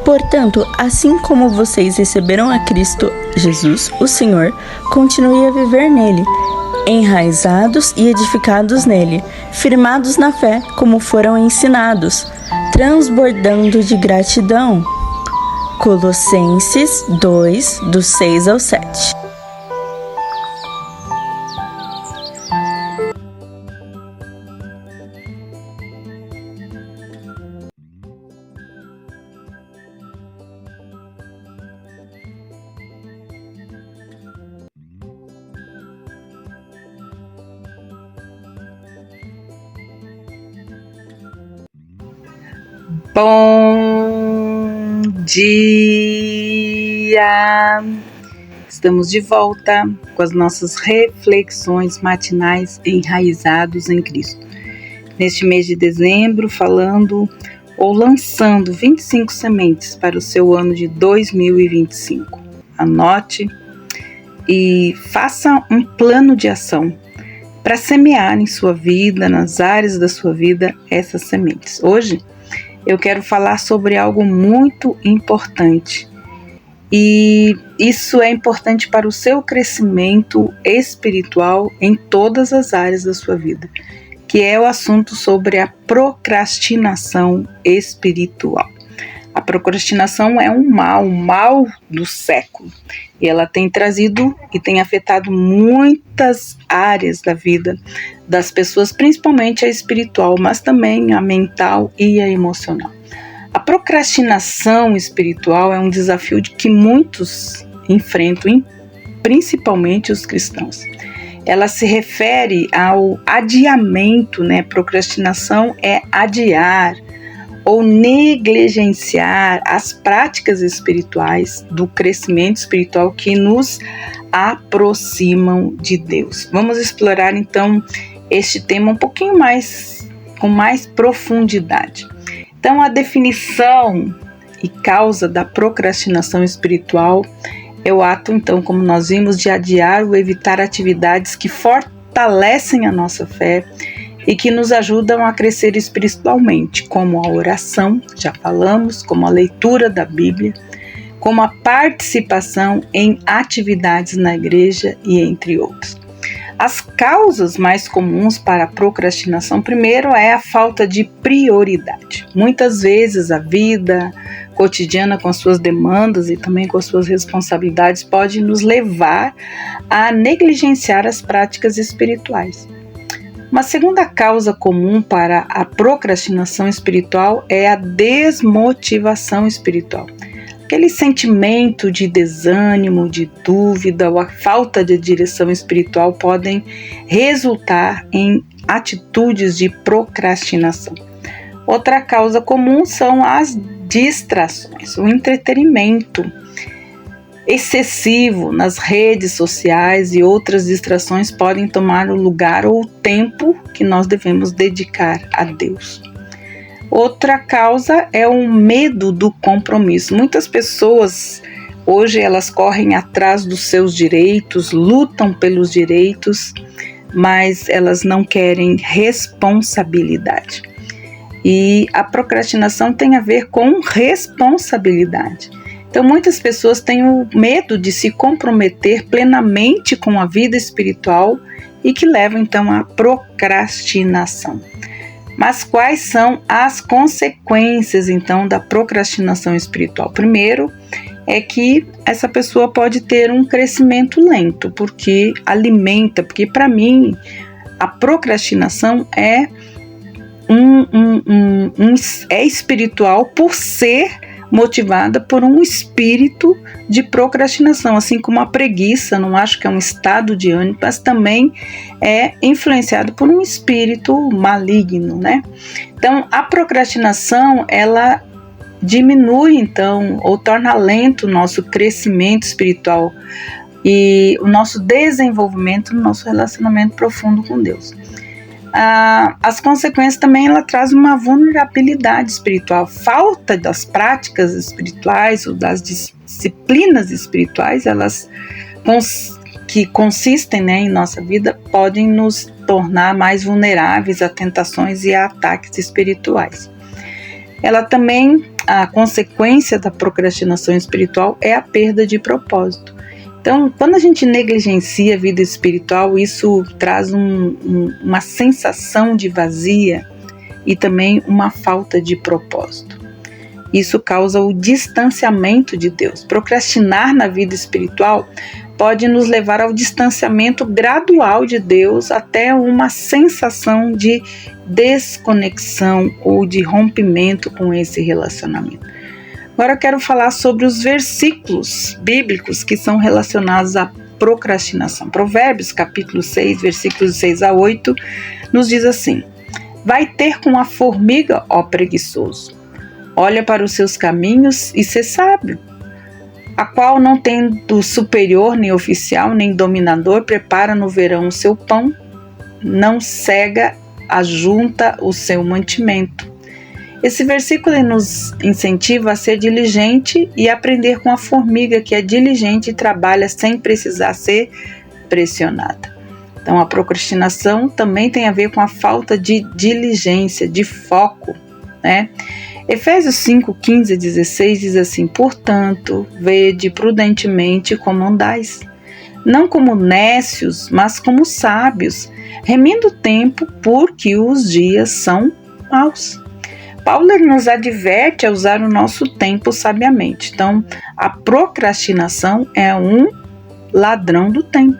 Portanto, assim como vocês receberam a Cristo Jesus, o Senhor, continue a viver nele, enraizados e edificados nele, firmados na fé, como foram ensinados, transbordando de gratidão. Colossenses 2, do 6 ao 7. Bom dia! Estamos de volta com as nossas reflexões matinais enraizados em Cristo. Neste mês de dezembro, falando ou lançando 25 sementes para o seu ano de 2025. Anote e faça um plano de ação para semear em sua vida, nas áreas da sua vida, essas sementes. Hoje, eu quero falar sobre algo muito importante e isso é importante para o seu crescimento espiritual em todas as áreas da sua vida, que é o assunto sobre a procrastinação espiritual. A procrastinação é um mal do século, e ela tem trazido e tem afetado muitas áreas da vida das pessoas, principalmente a espiritual, mas também a mental e a emocional. A procrastinação espiritual é um desafio que muitos enfrentam, principalmente os cristãos. Ela se refere ao adiamento, né? Procrastinação é adiar ou negligenciar as práticas espirituais do crescimento espiritual que nos aproximam de Deus. Vamos explorar então este tema um pouquinho mais, com mais profundidade. Então, a definição e causa da procrastinação espiritual é o ato, então, como nós vimos, de adiar ou evitar atividades que fortalecem a nossa fé e que nos ajudam a crescer espiritualmente, como a oração, já falamos, como a leitura da Bíblia, como a participação em atividades na igreja e entre outros. As causas mais comuns para a procrastinação, primeiro, é a falta de prioridade. Muitas vezes a vida cotidiana com as suas demandas e também com as suas responsabilidades pode nos levar a negligenciar as práticas espirituais. Uma segunda causa comum para a procrastinação espiritual é a desmotivação espiritual. Aquele sentimento de desânimo, de dúvida ou a falta de direção espiritual podem resultar em atitudes de procrastinação. Outra causa comum são as distrações, o entretenimento excessivo nas redes sociais e outras distrações podem tomar o lugar ou o tempo que nós devemos dedicar a Deus. Outra causa é o medo do compromisso. Muitas pessoas hoje elas correm atrás dos seus direitos, lutam pelos direitos, mas elas não querem responsabilidade. E a procrastinação tem a ver com responsabilidade. Então, muitas pessoas têm o medo de se comprometer plenamente com a vida espiritual e que levam, então, à procrastinação. Mas quais são as consequências, então, da procrastinação espiritual? Primeiro, é que essa pessoa pode ter um crescimento lento, porque para mim, a procrastinação é espiritual por ser motivada por um espírito de procrastinação, assim como a preguiça, não acho que é um estado de ânimo, mas também é influenciado por um espírito maligno, né? Então, a procrastinação, ela diminui, então, ou torna lento o nosso crescimento espiritual e o nosso desenvolvimento no nosso relacionamento profundo com Deus. As consequências também, ela traz uma vulnerabilidade espiritual, falta das práticas espirituais ou das disciplinas espirituais, elas que consistem, né, em nossa vida, podem nos tornar mais vulneráveis a tentações e a ataques espirituais. ela também, a consequência da procrastinação espiritual é a perda de propósito. Então, quando a gente negligencia a vida espiritual, isso traz uma sensação de vazia e também uma falta de propósito. Isso causa o distanciamento de Deus. Procrastinar na vida espiritual pode nos levar ao distanciamento gradual de Deus até uma sensação de desconexão ou de rompimento com esse relacionamento. Agora eu quero falar sobre os versículos bíblicos que são relacionados à procrastinação. Provérbios, capítulo 6, versículos 6 a 8, nos diz assim: vai ter com a formiga, ó preguiçoso, olha para os seus caminhos e sê sábio, a qual não tendo superior, nem oficial, nem dominador, prepara no verão o seu pão, não cega, ajunta o seu mantimento. Esse versículo nos incentiva a ser diligente e aprender com a formiga, que é diligente e trabalha sem precisar ser pressionada. Então, a procrastinação também tem a ver com a falta de diligência, de foco, né? Efésios 5, 15 a 16 diz assim: portanto, vede prudentemente como andais, não como nécios, mas como sábios, remindo o tempo, porque os dias são maus. Paulo nos adverte a usar o nosso tempo sabiamente. Então, a procrastinação é um ladrão do tempo,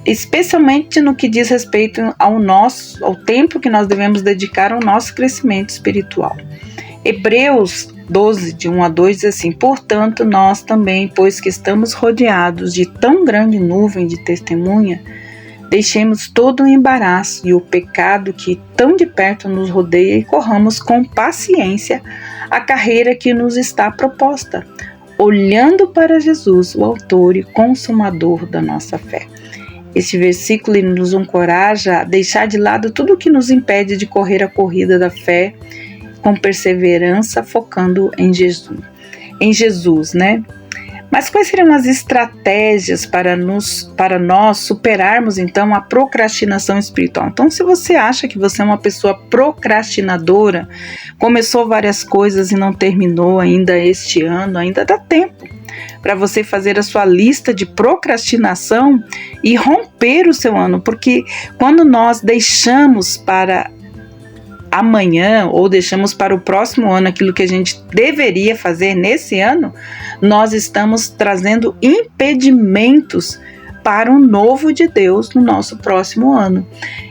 especialmente no que diz respeito ao tempo que nós devemos dedicar ao nosso crescimento espiritual. Hebreus 12, de 1 a 2 diz assim: portanto, nós também, pois que estamos rodeados de tão grande nuvem de testemunha, deixemos todo o embaraço e o pecado que tão de perto nos rodeia e corramos com paciência a carreira que nos está proposta, olhando para Jesus, o autor e consumador da nossa fé. Este versículo nos encoraja a deixar de lado tudo o que nos impede de correr a corrida da fé com perseverança, focando em Jesus, né? Mas quais seriam as estratégias para nós superarmos, então, a procrastinação espiritual? Então, se você acha que você é uma pessoa procrastinadora, começou várias coisas e não terminou ainda este ano, ainda dá tempo para você fazer a sua lista de procrastinação e romper o seu ano, porque quando nós deixamos para amanhã ou deixamos para o próximo ano aquilo que a gente deveria fazer nesse ano, nós estamos trazendo impedimentos para o novo de Deus no nosso próximo ano.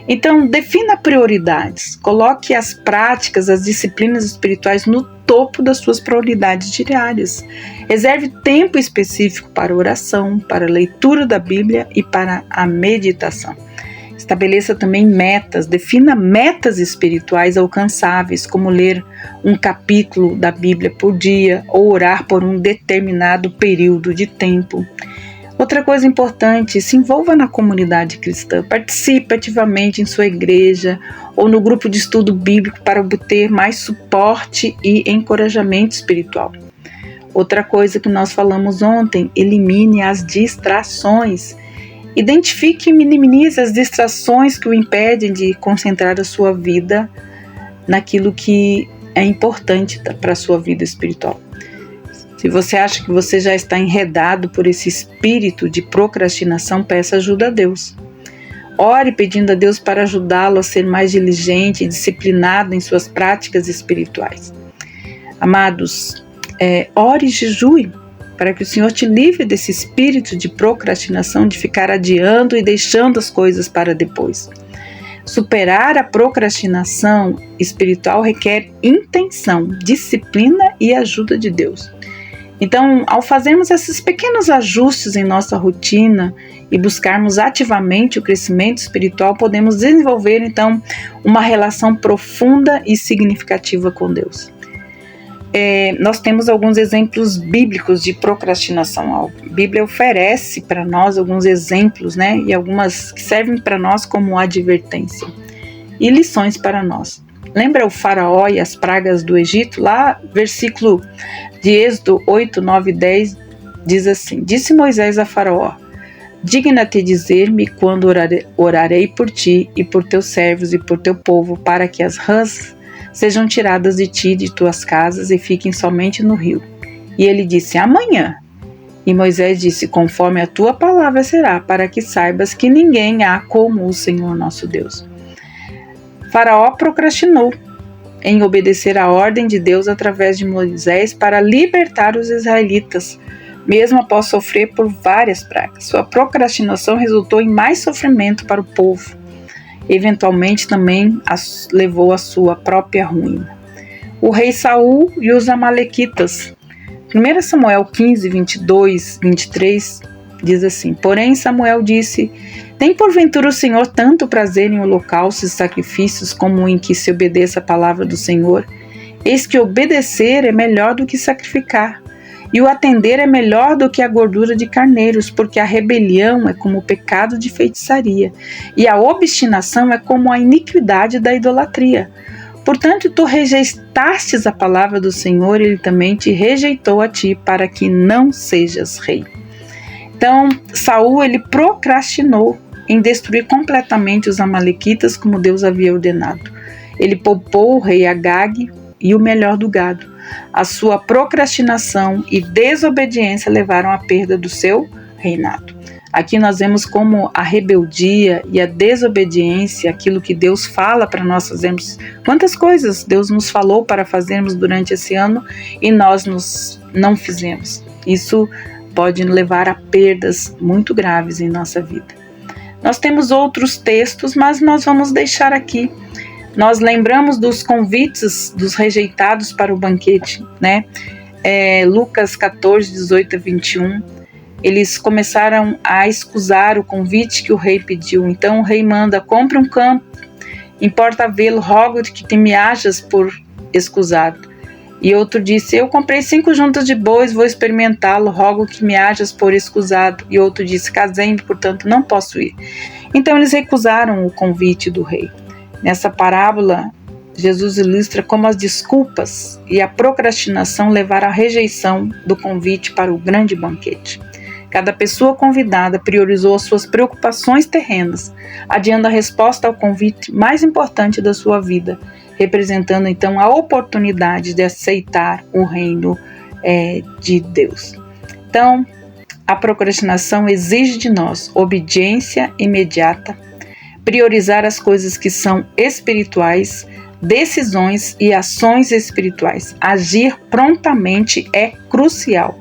Então, defina prioridades, coloque as práticas, as disciplinas espirituais no topo das suas prioridades diárias. Reserve tempo específico para oração, para a leitura da Bíblia e para a meditação. Estabeleça também metas, defina metas espirituais alcançáveis, como ler um capítulo da Bíblia por dia ou orar por um determinado período de tempo. Outra coisa importante, se envolva na comunidade cristã, participe ativamente em sua igreja ou no grupo de estudo bíblico para obter mais suporte e encorajamento espiritual. Outra coisa que nós falamos ontem, elimine as distrações. Identifique e minimize as distrações que o impedem de concentrar a sua vida naquilo que é importante para a sua vida espiritual. Se você acha que você já está enredado por esse espírito de procrastinação, peça ajuda a Deus. Ore pedindo a Deus para ajudá-lo a ser mais diligente e disciplinado em suas práticas espirituais. Amados, ore e jejue, para que o Senhor te livre desse espírito de procrastinação, de ficar adiando e deixando as coisas para depois. Superar a procrastinação espiritual requer intenção, disciplina e ajuda de Deus. Então, ao fazermos esses pequenos ajustes em nossa rotina e buscarmos ativamente o crescimento espiritual, podemos desenvolver, então, uma relação profunda e significativa com Deus. Nós temos alguns exemplos bíblicos de procrastinação. A Bíblia oferece para nós alguns exemplos, né? E algumas que servem para nós como advertência e lições para nós. Lembra o faraó e as pragas do Egito? Lá, versículo de Êxodo 8, 9 e 10 diz assim: disse Moisés a faraó: digna-te dizer-me quando orarei por ti e por teus servos e por teu povo, para que as rãs sejam tiradas de ti e de tuas casas e fiquem somente no rio. E ele disse: amanhã. E Moisés disse: conforme a tua palavra será, para que saibas que ninguém há como o Senhor nosso Deus. Faraó procrastinou em obedecer a ordem de Deus através de Moisés para libertar os israelitas, mesmo após sofrer por várias pragas. Sua procrastinação resultou em mais sofrimento para o povo. Eventualmente também levou à sua própria ruína. O rei Saul e os amalequitas. 1 Samuel 15, 22, 23 diz assim: porém Samuel disse: tem porventura o Senhor tanto prazer em holocaustos e sacrifícios como em que se obedeça a palavra do Senhor? Eis que obedecer é melhor do que sacrificar, e o atender é melhor do que a gordura de carneiros, porque a rebelião é como o pecado de feitiçaria, e a obstinação é como a iniquidade da idolatria. Portanto, tu rejeitastes a palavra do Senhor, ele também te rejeitou a ti, para que não sejas rei. Então, Saul, ele procrastinou em destruir completamente os amalequitas, como Deus havia ordenado. Ele poupou o rei Agag e o melhor do gado. A sua procrastinação e desobediência levaram à perda do seu reinado. Aqui nós vemos como a rebeldia e a desobediência, aquilo que Deus fala para nós fazermos, quantas coisas Deus nos falou para fazermos durante esse ano e nós não fizemos. Isso pode levar a perdas muito graves em nossa vida. Nós temos outros textos, mas nós vamos deixar aqui. Nós lembramos dos convites dos rejeitados para o banquete, né? Lucas 14, 18 a 21. Eles começaram a escusar o convite que o rei pediu. Então o rei manda: compre um campo, importa vê-lo, rogo que te me hajas por escusado. E outro disse: eu comprei 5 juntas de bois, vou experimentá-lo, rogo que me hajas por escusado. E outro disse: casei-me, portanto não posso ir. Então eles recusaram o convite do rei. Nessa parábola, Jesus ilustra como as desculpas e a procrastinação levaram à rejeição do convite para o grande banquete. Cada pessoa convidada priorizou as suas preocupações terrenas, adiando a resposta ao convite mais importante da sua vida, representando então a oportunidade de aceitar o reino de Deus. Então, a procrastinação exige de nós obediência imediata, priorizar as coisas que são espirituais, decisões e ações espirituais. Agir prontamente é crucial.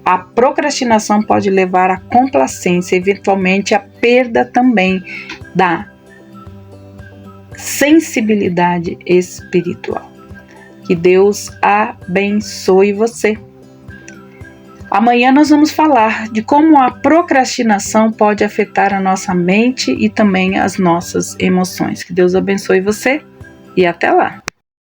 A procrastinação pode levar à complacência, eventualmente à perda também da sensibilidade espiritual. Que Deus abençoe você. Amanhã nós vamos falar de como a procrastinação pode afetar a nossa mente e também as nossas emoções. Que Deus abençoe você e até lá!